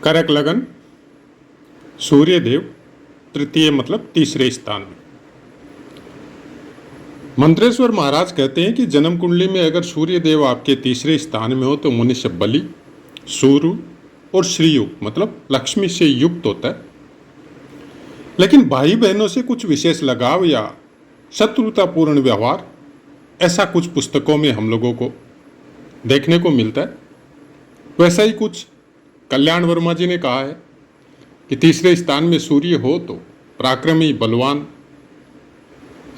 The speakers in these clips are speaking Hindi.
करक लगन सूर्य देव तृतीय मतलब तीसरे स्थान में। मंत्रेश्वर महाराज कहते हैं कि जन्म कुंडली में अगर सूर्य देव आपके तीसरे स्थान में हो तो मनुष्य बलि, सूर्य और श्रीयुक्त मतलब लक्ष्मी से युक्त होता है। लेकिन भाई बहनों से कुछ विशेष लगाव या शत्रुतापूर्ण व्यवहार, ऐसा कुछ पुस्तकों में हम लोगों को देखने को मिलता है। वैसा ही कुछ कल्याण वर्मा जी ने कहा है कि तीसरे स्थान में सूर्य हो तो पराक्रमी, बलवान,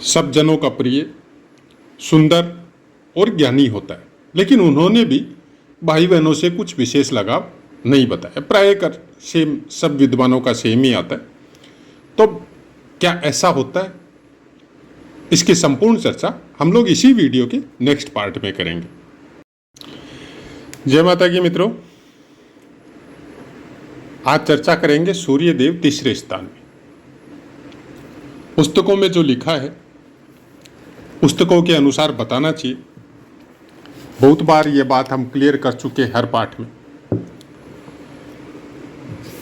सब जनों का प्रिय, सुंदर और ज्ञानी होता है। लेकिन उन्होंने भी भाई बहनों से कुछ विशेष लगाव नहीं बताया। प्राय कर सेम सब विद्वानों का सेम ही आता है। तो क्या ऐसा होता है? इसकी संपूर्ण चर्चा हम लोग इसी वीडियो के नेक्स्ट पार्ट में करेंगे। जय माता की मित्रों, आज चर्चा करेंगे सूर्य देव तीसरे स्थान में। पुस्तकों में जो लिखा है पुस्तकों के अनुसार बताना चाहिए। बहुत बार ये बात हम क्लियर कर चुके हर पाठ में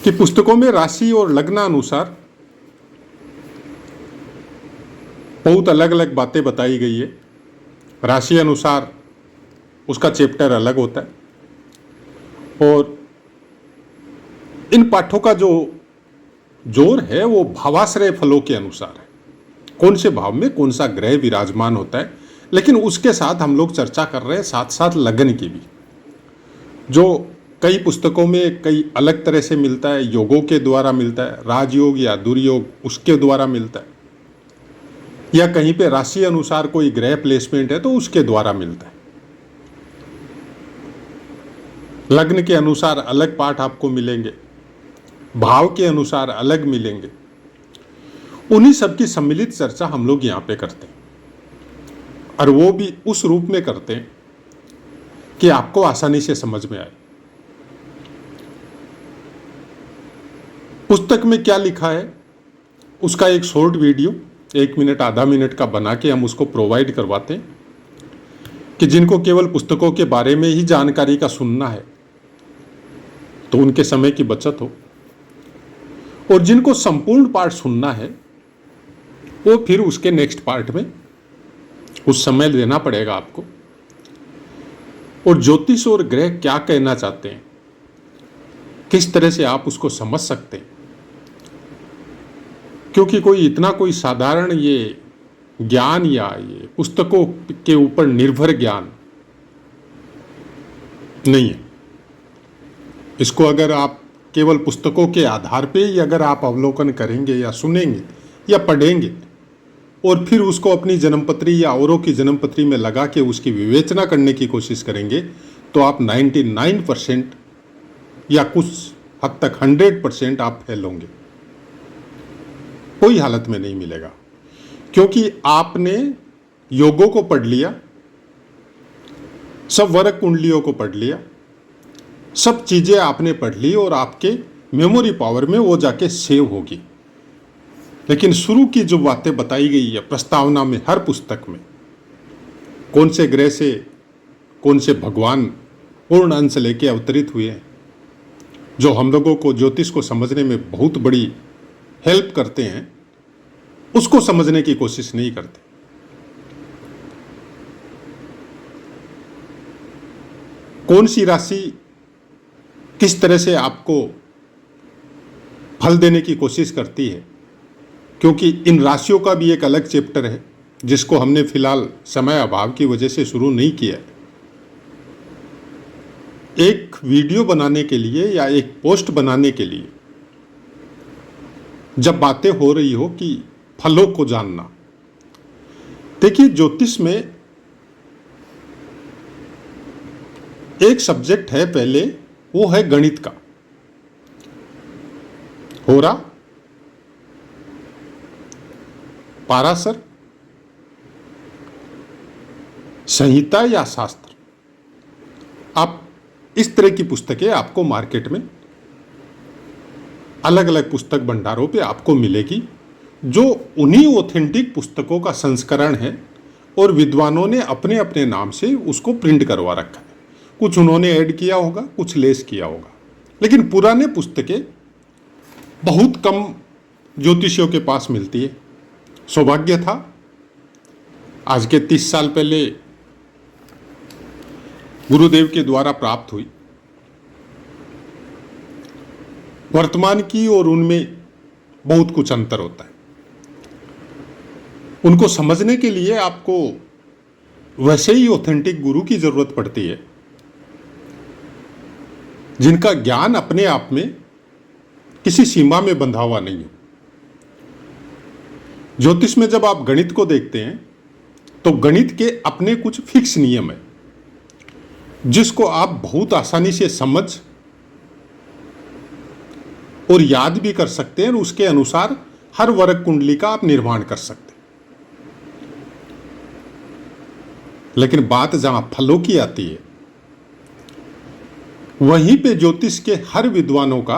कि पुस्तकों में राशि और लग्न अनुसार बहुत अलग अलग बातें बताई गई है। राशि अनुसार उसका चैप्टर अलग होता है और इन पाठों का जो जोर है वो भावाश्रय फलों के अनुसार है। कौन से भाव में कौन सा ग्रह विराजमान होता है। लेकिन उसके साथ हम लोग चर्चा कर रहे हैं साथ साथ लग्न की भी, जो कई पुस्तकों में कई अलग तरह से मिलता है। योगों के द्वारा मिलता है, राजयोग या दुर्योग उसके द्वारा मिलता है, या कहीं पे राशि अनुसार कोई ग्रह प्लेसमेंट है तो उसके द्वारा मिलता है। लग्न के अनुसार अलग पाठ आपको मिलेंगे, भाव के अनुसार अलग मिलेंगे। उन्हीं सब की सम्मिलित चर्चा हम लोग यहाँ पे करते हैं और वो भी उस रूप में करते हैं कि आपको आसानी से समझ में आए। पुस्तक में क्या लिखा है उसका एक शॉर्ट वीडियो 1 मिनट आधा मिनट का बना के हम उसको प्रोवाइड करवाते हैं कि जिनको केवल पुस्तकों के बारे में ही जानकारी का सुनना है तो उनके समय की बचत हो, और जिनको संपूर्ण पाठ सुनना है वो फिर उसके नेक्स्ट पार्ट में उस समय देना पड़ेगा आपको। और ज्योतिष और ग्रह क्या कहना चाहते हैं, किस तरह से आप उसको समझ सकते हैं, क्योंकि कोई साधारण ये ज्ञान या ये पुस्तकों के ऊपर निर्भर ज्ञान नहीं है। इसको अगर आप केवल पुस्तकों के आधार पे ही अगर आप अवलोकन करेंगे या सुनेंगे या पढ़ेंगे और फिर उसको अपनी जन्मपत्री या औरों की जन्मपत्री में लगा के उसकी विवेचना करने की कोशिश करेंगे तो आप 99% या कुछ हद तक 100% आप फेल होंगे। कोई हालत में नहीं मिलेगा, क्योंकि आपने योगों को पढ़ लिया, सब वर्ग कुंडलियों को पढ़ लिया, सब चीजें आपने पढ़ ली और आपके मेमोरी पावर में वो जाके सेव होगी। लेकिन शुरू की जो बातें बताई गई है प्रस्तावना में, हर पुस्तक में कौन से ग्रह से कौन से भगवान पूर्ण अंश लेके अवतरित हुए हैं, जो हम लोगों को ज्योतिष को समझने में बहुत बड़ी हेल्प करते हैं, उसको समझने की कोशिश नहीं करते। कौन सी राशि किस तरह से आपको फल देने की कोशिश करती है, क्योंकि इन राशियों का भी एक अलग चैप्टर है जिसको हमने फिलहाल समय अभाव की वजह से शुरू नहीं किया है। एक वीडियो बनाने के लिए या एक पोस्ट बनाने के लिए जब बातें हो रही हो कि फलों को जानना, देखिए ज्योतिष में एक सब्जेक्ट है पहले, वो है गणित का। होरा, पाराशर, संहिता या शास्त्र, आप इस तरह की पुस्तकें आपको मार्केट में अलग अलग पुस्तक भंडारों पे आपको मिलेगी, जो उन्हीं ऑथेंटिक पुस्तकों का संस्करण है और विद्वानों ने अपने अपने नाम से उसको प्रिंट करवा रखा है। कुछ उन्होंने ऐड किया होगा, कुछ लेस किया होगा, लेकिन पुराने पुस्तकें बहुत कम ज्योतिषियों के पास मिलती है। सौभाग्य था, आज के 30 साल पहले गुरुदेव के द्वारा प्राप्त हुई। वर्तमान की और उनमें बहुत कुछ अंतर होता है। उनको समझने के लिए आपको वैसे ही ऑथेंटिक गुरु की जरूरत पड़ती है, जिनका ज्ञान अपने आप में किसी सीमा में बंधा हुआ नहीं है। ज्योतिष में जब आप गणित को देखते हैं तो गणित के अपने कुछ फिक्स नियम है, जिसको आप बहुत आसानी से समझ और याद भी कर सकते हैं और उसके अनुसार हर वर्ग कुंडली का आप निर्माण कर सकते हैं। लेकिन बात जहां फलों की आती है, वहीं पे ज्योतिष के हर विद्वानों का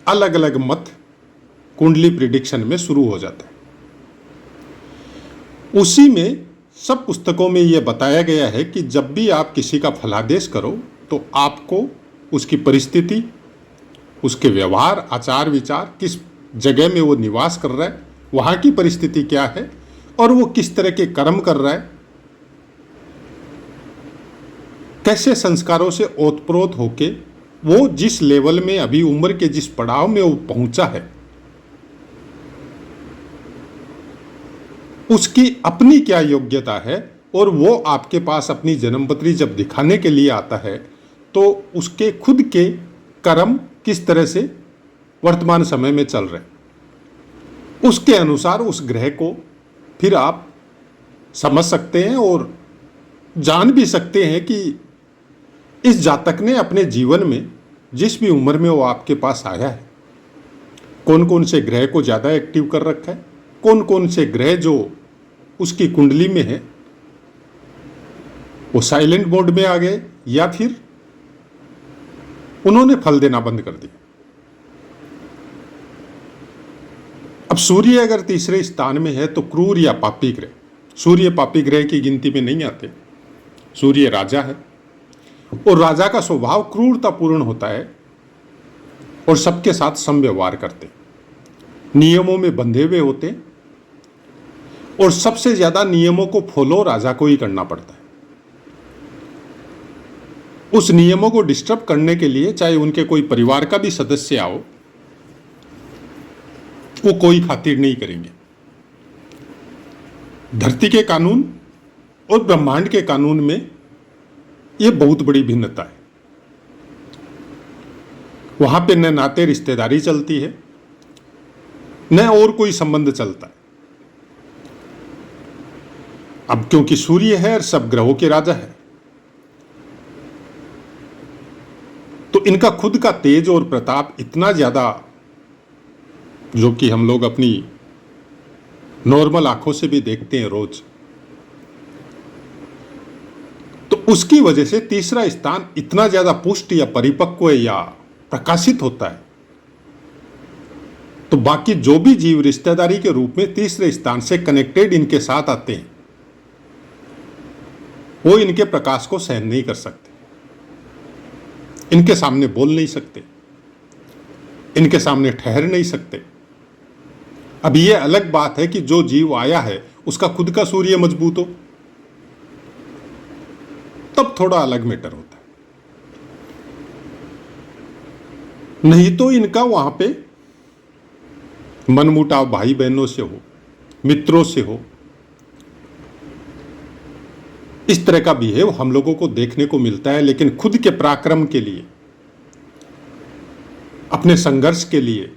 अलग अलग मत कुंडली प्रिडिक्शन में शुरू हो जाता है। उसी में सब पुस्तकों में यह बताया गया है कि जब भी आप किसी का फलादेश करो तो आपको उसकी परिस्थिति, उसके व्यवहार, आचार विचार, किस जगह में वो निवास कर रहा है, वहाँ की परिस्थिति क्या है और वो किस तरह के कर्म कर रहा है, कैसे संस्कारों से ओतप्रोत होके वो जिस लेवल में अभी उम्र के जिस पड़ाव में वो पहुंचा है, उसकी अपनी क्या योग्यता है और वो आपके पास अपनी जन्मपत्री जब दिखाने के लिए आता है तो उसके खुद के कर्म किस तरह से वर्तमान समय में चल रहे, उसके अनुसार उस ग्रह को फिर आप समझ सकते हैं और जान भी सकते हैं कि इस जातक ने अपने जीवन में जिस भी उम्र में वो आपके पास आया है, कौन कौन से ग्रह को ज़्यादा एक्टिव कर रखा है, कौन कौन से ग्रह जो उसकी कुंडली में है वो साइलेंट मोड में आ गए या फिर उन्होंने फल देना बंद कर दिया। अब सूर्य अगर तीसरे स्थान में है तो क्रूर या पापी ग्रह, सूर्य पापी ग्रह की गिनती में नहीं आते। सूर्य राजा है और राजा का स्वभाव क्रूरतापूर्ण होता है और सबके साथ समव्यवहार करते, नियमों में बंधे हुए होते और सबसे ज्यादा नियमों को फॉलो राजा को ही करना पड़ता है। उस नियमों को डिस्टर्ब करने के लिए चाहे उनके कोई परिवार का भी सदस्य आओ, वो कोई खातिर नहीं करेंगे। धरती के कानून और ब्रह्मांड के कानून में यह बहुत बड़ी भिन्नता है। वहां पे न नाते रिश्तेदारी चलती है न और कोई संबंध चलता है। अब क्योंकि सूर्य है और सब ग्रहों के राजा है, तो इनका खुद का तेज और प्रताप इतना ज्यादा, जो कि हम लोग अपनी नॉर्मल आंखों से भी देखते हैं रोज, तो उसकी वजह से तीसरा स्थान इतना ज्यादा पुष्ट या परिपक्व या प्रकाशित होता है। तो बाकी जो भी जीव रिश्तेदारी के रूप में तीसरे स्थान से कनेक्टेड इनके साथ आते हैं, वो इनके प्रकाश को सहन नहीं कर सकते, इनके सामने बोल नहीं सकते, इनके सामने ठहर नहीं सकते। अब ये अलग बात है कि जो जीव आया है उसका खुद का सूर्य मजबूत हो, तब थोड़ा अलग मैटर होता है। नहीं तो इनका वहां पे मनमुटाव भाई बहनों से हो, मित्रों से हो, इस तरह का बिहेव हम लोगों को देखने को मिलता है। लेकिन खुद के पराक्रम के लिए, अपने संघर्ष के लिए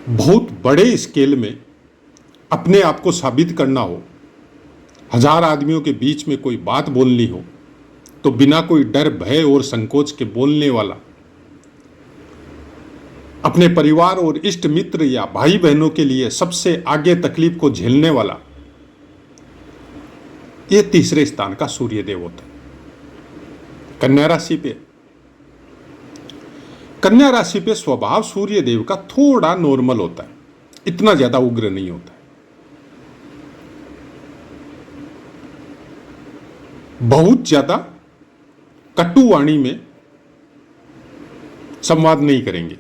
बहुत बड़े स्केल में अपने आप को साबित करना हो, 1000 आदमियों के बीच में कोई बात बोलनी हो, तो बिना कोई डर भय और संकोच के बोलने वाला, अपने परिवार और इष्ट मित्र या भाई बहनों के लिए सबसे आगे तकलीफ को झेलने वाला, ये तीसरे स्थान का सूर्यदेव होता है। कन्या राशि पे, कन्या राशि पे स्वभाव सूर्यदेव का थोड़ा नॉर्मल होता है, इतना ज्यादा उग्र नहीं होता है। बहुत ज्यादा कटु वाणी में संवाद नहीं करेंगे।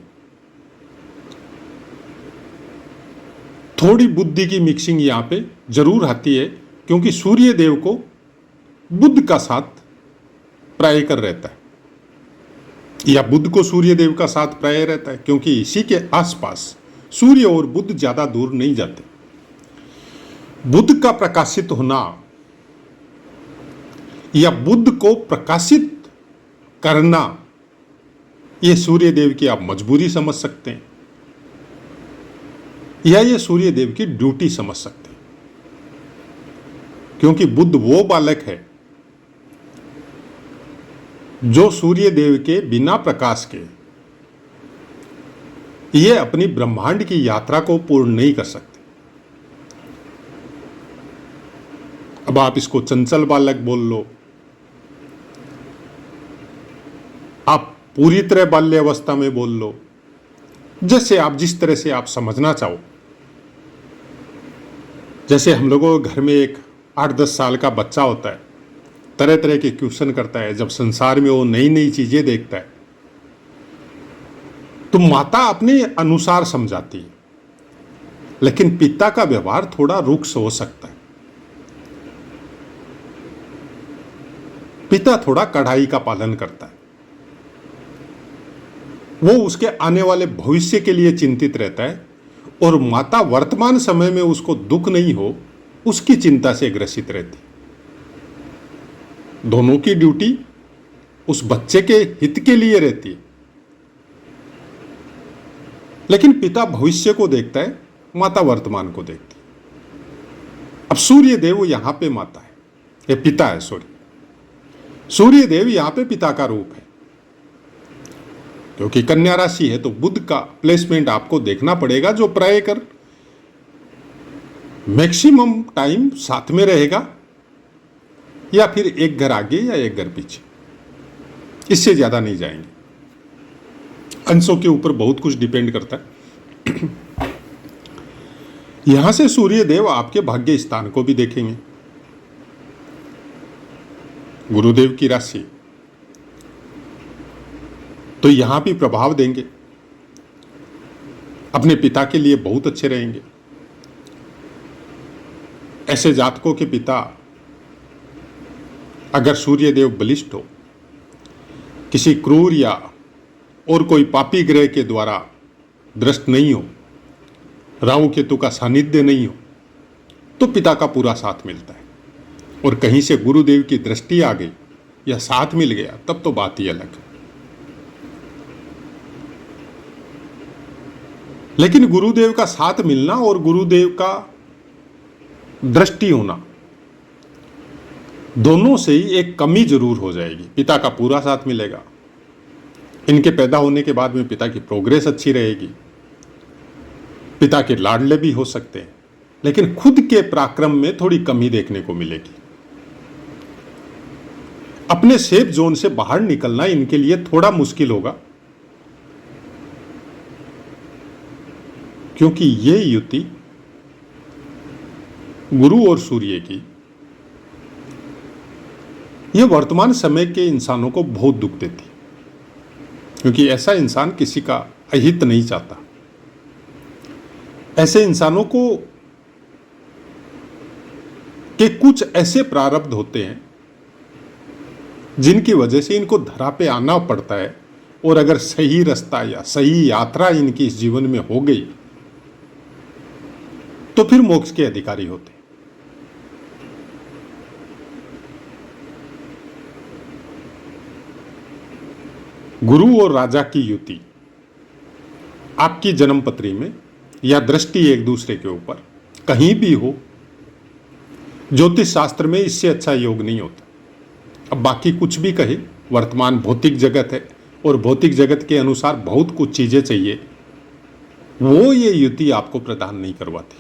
थोड़ी बुद्धि की मिक्सिंग यहां पे जरूर आती है, क्योंकि सूर्य देव को बुध का साथ प्राय कर रहता है, या बुध को सूर्य देव का साथ प्राय रहता है, क्योंकि इसी के आसपास सूर्य और बुध ज्यादा दूर नहीं जाते। बुध का प्रकाशित होना या बुध को प्रकाशित करना, यह सूर्य देव की आप मजबूरी समझ सकते हैं, या ये सूर्य देव की ड्यूटी समझ सकते हैं, क्योंकि बुध वो बालक है जो सूर्य देव के बिना प्रकाश के ये अपनी ब्रह्मांड की यात्रा को पूर्ण नहीं कर सकते। अब आप इसको चंचल बालक बोल लो, आप पूरी तरह बाल्य अवस्था में बोल लो, जैसे आप जिस तरह से आप समझना चाहो। जैसे हम लोगों के घर में एक 8-10 साल का बच्चा होता है, तरह तरह के क्वेश्चन करता है, जब संसार में वो नई नई चीजें देखता है तो माता अपने अनुसार समझाती है, लेकिन पिता का व्यवहार थोड़ा रुक्ष हो सकता है। पिता थोड़ा कड़ाई का पालन करता है, वो उसके आने वाले भविष्य के लिए चिंतित रहता है, और माता वर्तमान समय में उसको दुख नहीं हो उसकी चिंता से ग्रसित रहती। दोनों की ड्यूटी उस बच्चे के हित के लिए रहती है, लेकिन पिता भविष्य को देखता है, माता वर्तमान को देखती है। अब सूर्य देव यहां पे माता है, ये पिता है, सूर्य देव यहां पे पिता का रूप है, क्योंकि कन्या राशि है तो बुध का प्लेसमेंट आपको देखना पड़ेगा, जो प्राय कर मैक्सिमम टाइम साथ में रहेगा, या फिर एक घर आगे या एक घर पीछे, इससे ज्यादा नहीं जाएंगे। अंशों के ऊपर बहुत कुछ डिपेंड करता है। यहां से सूर्य देव आपके भाग्य स्थान को भी देखेंगे, गुरुदेव की राशि, तो यहां भी प्रभाव देंगे, अपने पिता के लिए बहुत अच्छे रहेंगे। ऐसे जातकों के पिता अगर सूर्य देव बलिष्ठ हो, किसी क्रूर या और कोई पापी ग्रह के द्वारा दृष्ट नहीं हो, राहु केतु का सानिध्य नहीं हो, तो पिता का पूरा साथ मिलता है। और कहीं से गुरुदेव की दृष्टि आ गई या साथ मिल गया, तब तो बात ही अलग है। लेकिन गुरुदेव का साथ मिलना और गुरुदेव का दृष्टि होना, दोनों से ही एक कमी जरूर हो जाएगी। पिता का पूरा साथ मिलेगा, इनके पैदा होने के बाद में पिता की प्रोग्रेस अच्छी रहेगी, पिता के लाडले भी हो सकते हैं, लेकिन खुद के पराक्रम में थोड़ी कमी देखने को मिलेगी। अपने सेफ जोन से बाहर निकलना इनके लिए थोड़ा मुश्किल होगा, क्योंकि ये युति गुरु और सूर्य की, यह वर्तमान समय के इंसानों को बहुत दुख देती, क्योंकि ऐसा इंसान किसी का अहित नहीं चाहता। ऐसे इंसानों को के कुछ ऐसे प्रारब्ध होते हैं जिनकी वजह से इनको धरा पे आना पड़ता है, और अगर सही रास्ता या सही यात्रा इनकी इस जीवन में हो गई तो फिर मोक्ष के अधिकारी होते हैं। गुरु और राजा की युति आपकी जन्मपत्री में या दृष्टि एक दूसरे के ऊपर कहीं भी हो, ज्योतिष शास्त्र में इससे अच्छा योग नहीं होता। अब बाकी कुछ भी कहे, वर्तमान भौतिक जगत है और भौतिक जगत के अनुसार बहुत कुछ चीजें चाहिए, वो ये युति आपको प्रदान नहीं करवाती।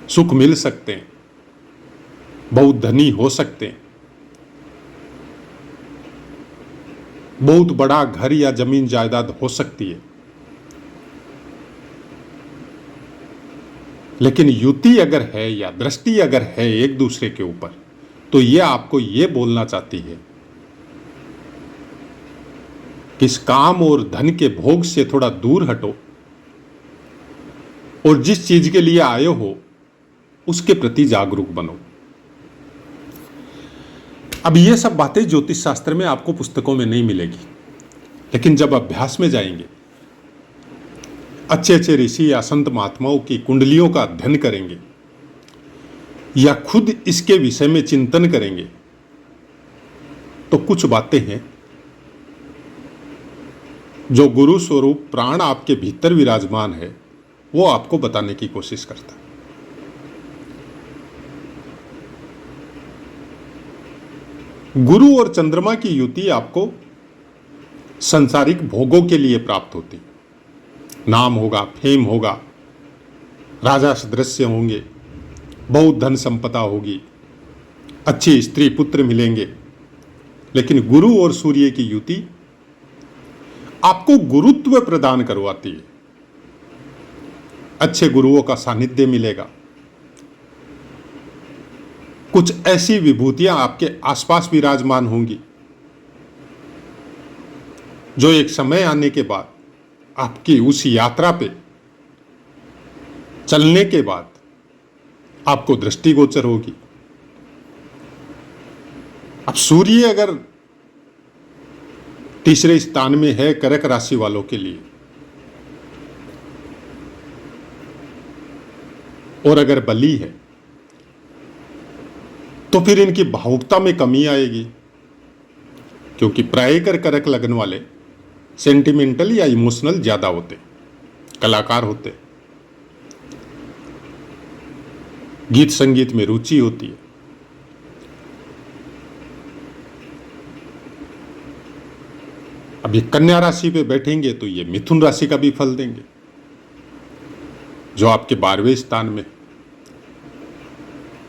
सुख मिल सकते हैं, बहुत धनी हो सकते हैं, बहुत बड़ा घर या जमीन जायदाद हो सकती है, लेकिन युति अगर है या दृष्टि अगर है एक दूसरे के ऊपर, तो ये आपको ये बोलना चाहती है कि इस काम और धन के भोग से थोड़ा दूर हटो और जिस चीज के लिए आए हो उसके प्रति जागरूक बनो। अब ये सब बातें ज्योतिष शास्त्र में आपको पुस्तकों में नहीं मिलेगी, लेकिन जब अभ्यास में जाएंगे, अच्छे अच्छे ऋषि या संत महात्माओं की कुंडलियों का अध्ययन करेंगे या खुद इसके विषय में चिंतन करेंगे, तो कुछ बातें हैं जो गुरु स्वरूप प्राण आपके भीतर विराजमान है वो आपको बताने की कोशिश करता है। गुरु और चंद्रमा की युति आपको सांसारिक भोगों के लिए प्राप्त होती, नाम होगा, फेम होगा, राजा सदृश्य होंगे, बहुत धन संपदा होगी, अच्छी स्त्री पुत्र मिलेंगे। लेकिन गुरु और सूर्य की युति आपको गुरुत्व प्रदान करवाती है, अच्छे गुरुओं का सानिध्य मिलेगा, कुछ ऐसी विभूतियां आपके आसपास विराजमान होंगी जो एक समय आने के बाद आपकी उस यात्रा पे चलने के बाद आपको दृष्टिगोचर होगी। अब सूर्य अगर तीसरे स्थान में है कर्क राशि वालों के लिए, और अगर बली है, तो फिर इनकी भावुकता में कमी आएगी, क्योंकि प्रायकर कर्क लगन वाले सेंटिमेंटल या इमोशनल ज्यादा होते, कलाकार होते, गीत संगीत में रुचि होती है। अब ये कन्या राशि पे बैठेंगे तो ये मिथुन राशि का भी फल देंगे जो आपके 12वें स्थान में।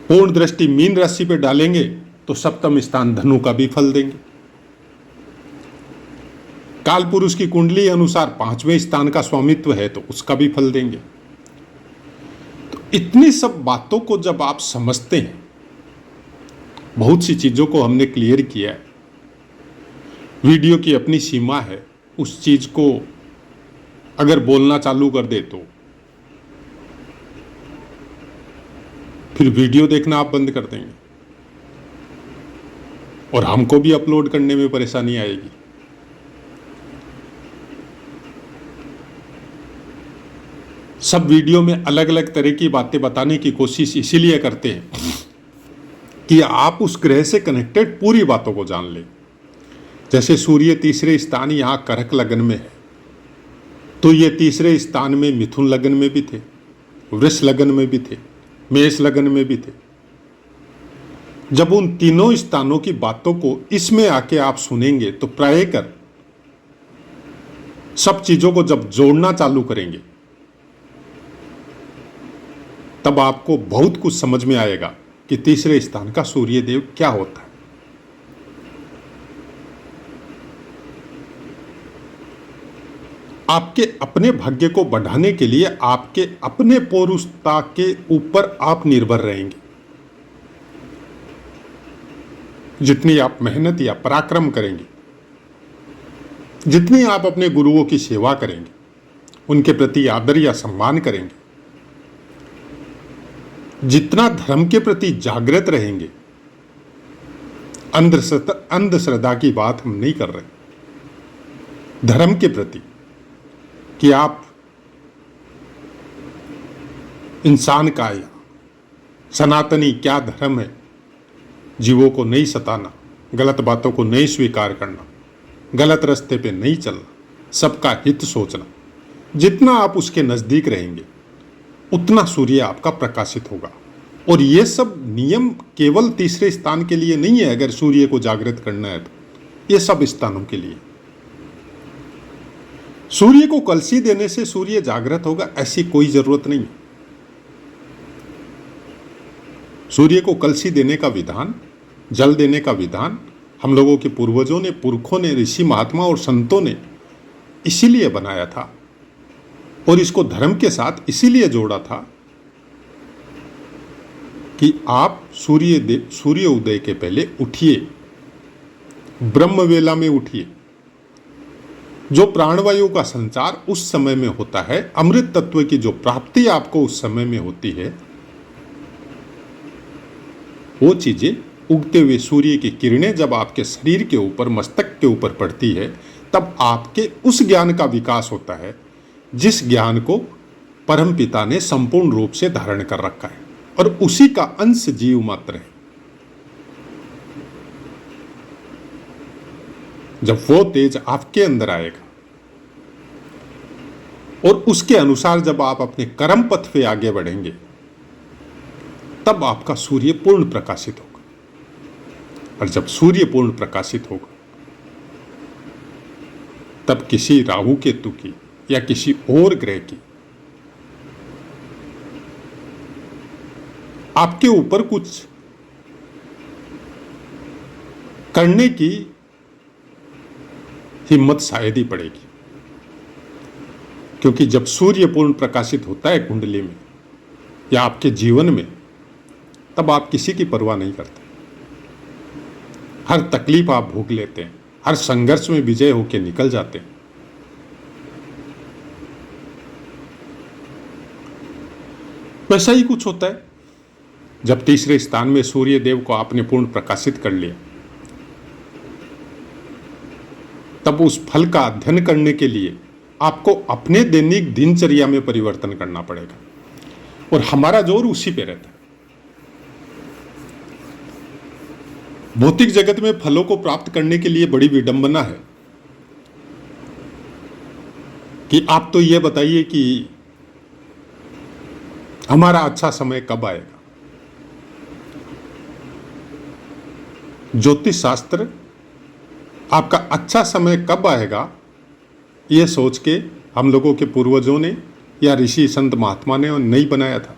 पूर्ण दृष्टि मीन राशि पे डालेंगे तो सप्तम स्थान धनु का भी फल देंगे। काल पुरुष की कुंडली अनुसार 5वें स्थान का स्वामित्व है तो उसका भी फल देंगे। तो इतनी सब बातों को जब आप समझते हैं, बहुत सी चीजों को हमने क्लियर किया है, वीडियो की अपनी सीमा है, उस चीज को अगर बोलना चालू कर दे तो फिर वीडियो देखना आप बंद कर देंगे और हमको भी अपलोड करने में परेशानी आएगी। सब वीडियो में अलग अलग तरह की बातें बताने की कोशिश इसीलिए करते हैं कि आप उस ग्रह से कनेक्टेड पूरी बातों को जान लें। जैसे सूर्य तीसरे स्थान यहां कर्क लगन में है, तो ये तीसरे स्थान में मिथुन लगन में भी थे, वृष लगन में भी थे, मेष लगन में भी थे। जब उन तीनों स्थानों की बातों को इसमें आके आप सुनेंगे तो प्रायकर सब चीजों को जब जोड़ना चालू करेंगे तब आपको बहुत कुछ समझ में आएगा कि तीसरे स्थान का सूर्य देव क्या होता है। आपके अपने भाग्य को बढ़ाने के लिए आपके अपने पौरुषता के ऊपर आप निर्भर रहेंगे। जितनी आप मेहनत या पराक्रम करेंगे, जितनी आप अपने गुरुओं की सेवा करेंगे, उनके प्रति आदर या सम्मान करेंगे, जितना धर्म के प्रति जागृत रहेंगे, अंधश्रद्धा की बात हम नहीं कर रहे, धर्म के प्रति कि आप इंसान का या सनातनी क्या धर्म है, जीवों को नहीं सताना, गलत बातों को नहीं स्वीकार करना, गलत रास्ते पे नहीं चलना, सबका हित सोचना, जितना आप उसके नजदीक रहेंगे उतना सूर्य आपका प्रकाशित होगा। और ये सब नियम केवल तीसरे स्थान के लिए नहीं है, अगर सूर्य को जागृत करना है तो ये सब स्थानों के लिए। सूर्य को कलसी देने से सूर्य जागृत होगा ऐसी कोई जरूरत नहीं है। सूर्य को कलसी देने का विधान, जल देने का विधान हम लोगों के पूर्वजों ने, पुरखों ने, ऋषि महात्मा और संतों ने इसीलिए बनाया था और इसको धर्म के साथ इसीलिए जोड़ा था कि आप सूर्य उदय के पहले उठिए, ब्रह्मवेला में उठिए। जो प्राणवायु का संचार उस समय में होता है, अमृत तत्व की जो प्राप्ति आपको उस समय में होती है, वो चीजें उगते हुए सूर्य की किरणें जब आपके शरीर के ऊपर, मस्तक के ऊपर पड़ती है, तब आपके उस ज्ञान का विकास होता है जिस ज्ञान को परमपिता ने संपूर्ण रूप से धारण कर रखा है और उसी का अंश जीव मात्र है। जब वो तेज आपके अंदर आएगा और उसके अनुसार जब आप अपने कर्म पथ पे आगे बढ़ेंगे, तब आपका सूर्य पूर्ण प्रकाशित होगा। और जब सूर्य पूर्ण प्रकाशित होगा, तब किसी राहु केतु की या किसी और ग्रह की आपके ऊपर कुछ करने की हिम्मत शायद ही पड़ेगी। क्योंकि जब सूर्य पूर्ण प्रकाशित होता है कुंडली में या आपके जीवन में, तब आप किसी की परवाह नहीं करते। हर तकलीफ आप भोग लेते हैं, हर संघर्ष में विजय होकर निकल जाते हैं। वैसा ही कुछ होता है जब तीसरे स्थान में सूर्य देव को आपने पूर्ण प्रकाशित कर लिया, तब उस फल का अध्ययन करने के लिए आपको अपने दैनिक दिनचर्या में परिवर्तन करना पड़ेगा और हमारा जोर उसी पे रहता है। भौतिक जगत में फलों को प्राप्त करने के लिए बड़ी विडंबना है कि आप तो ये बताइए कि हमारा अच्छा समय कब आएगा। ज्योतिष शास्त्र आपका अच्छा समय कब आएगा ये सोच के हम लोगों के पूर्वजों ने या ऋषि संत महात्मा ने नहीं बनाया था।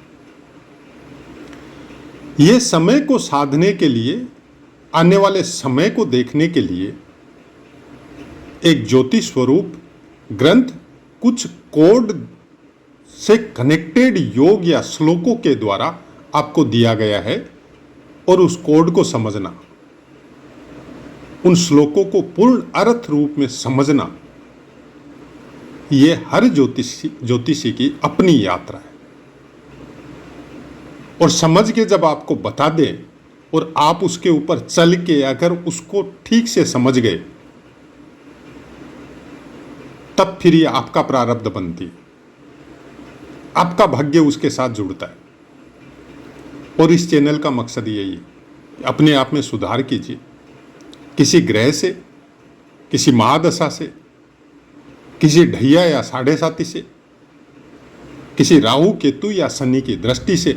ये समय को साधने के लिए, आने वाले समय को देखने के लिए एक ज्योतिष स्वरूप ग्रंथ, कुछ कोड से कनेक्टेड योग या श्लोकों के द्वारा आपको दिया गया है और उस कोड को समझना, उन श्लोकों को पूर्ण अर्थ रूप में समझना, ये हर ज्योतिषी की अपनी यात्रा है। और समझ के जब आपको बता दें और आप उसके ऊपर चल के अगर उसको ठीक से समझ गए, तब फिर ये आपका प्रारब्ध बनती है, आपका भाग्य उसके साथ जुड़ता है। और इस चैनल का मकसद यही है, अपने आप में सुधार कीजिए। किसी ग्रह से, किसी महादशा से, किसी ढैया या साढ़े साती से, किसी राहु केतु या शनि की दृष्टि से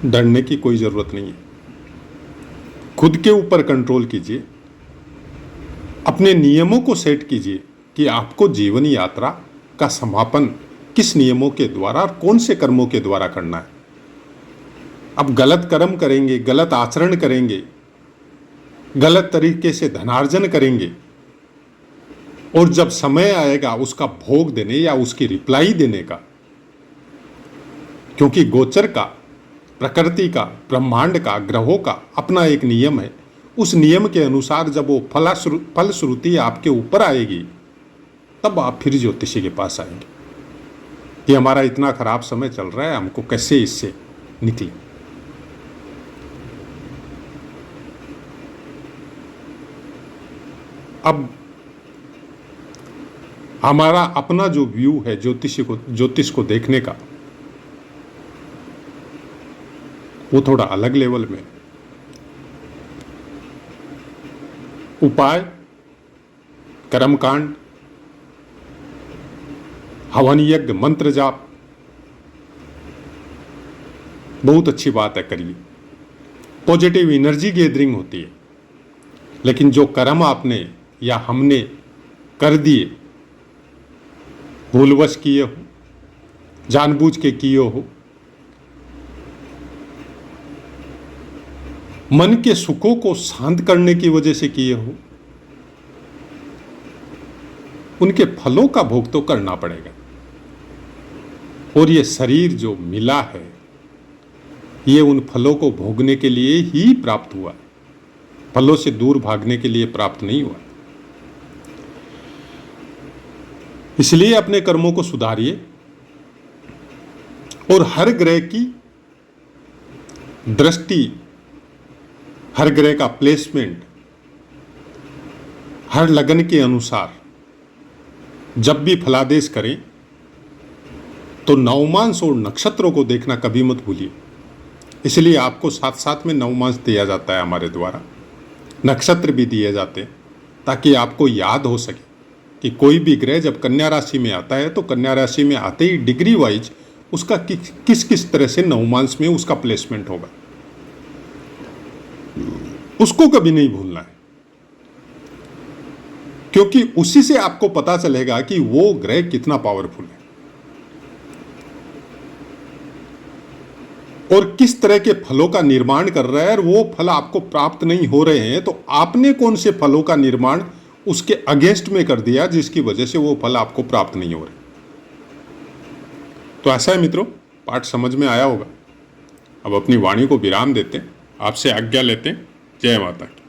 डरने की कोई जरूरत नहीं है। खुद के ऊपर कंट्रोल कीजिए, अपने नियमों को सेट कीजिए कि आपको जीवन यात्रा का समापन किस नियमों के द्वारा और कौन से कर्मों के द्वारा करना है। अब गलत कर्म करेंगे, गलत आचरण करेंगे, गलत तरीके से धनार्जन करेंगे और जब समय आएगा उसका भोग देने या उसकी रिप्लाई देने का, क्योंकि गोचर का, प्रकृति का, ब्रह्मांड का, ग्रहों का अपना एक नियम है, उस नियम के अनुसार जब वो फलश्रुति आपके ऊपर आएगी, तब आप फिर ज्योतिषी के पास आएंगे कि हमारा इतना खराब समय चल रहा है, हमको कैसे इससे निकले। अब हमारा अपना जो व्यू है ज्योतिष को देखने का, वो थोड़ा अलग लेवल में। उपाय, कर्मकांड, हवन यज्ञ, मंत्र जाप, बहुत अच्छी बात है, करिए। पॉजिटिव एनर्जी गैदरिंग होती है। लेकिन जो कर्म आपने या हमने कर दिए, भूलवश किए हो, जानबूझ के किए हो, मन के सुखों को शांत करने की वजह से किए हो, उनके फलों का भोग तो करना पड़ेगा। और ये शरीर जो मिला है, ये उन फलों को भोगने के लिए ही प्राप्त हुआ, फलों से दूर भागने के लिए प्राप्त नहीं हुआ। इसलिए अपने कर्मों को सुधारिए और हर ग्रह की दृष्टि, हर ग्रह का प्लेसमेंट, हर लगन के अनुसार जब भी फलादेश करें तो नवमांश और नक्षत्रों को देखना कभी मत भूलिए। इसलिए आपको साथ साथ में नवमांश दिया जाता है हमारे द्वारा, नक्षत्र भी दिए जाते हैं, ताकि आपको याद हो सके कि कोई भी ग्रह जब कन्या राशि में आता है तो कन्या राशि में आते ही डिग्री वाइज उसका किस किस तरह से नवमांश में उसका प्लेसमेंट होगा, उसको कभी नहीं भूलना है, क्योंकि उसी से आपको पता चलेगा कि वो ग्रह कितना पावरफुल है और किस तरह के फलों का निर्माण कर रहा है। और वो फल आपको प्राप्त नहीं हो रहे हैं तो आपने कौन से फलों का निर्माण उसके अगेंस्ट में कर दिया जिसकी वजह से वो फल आपको प्राप्त नहीं हो रहे। तो ऐसा है मित्रों, पाठ समझ में आया होगा। अब अपनी वाणी को विराम देते हैं, आपसे आज्ञा लेते हैं। जय माता की।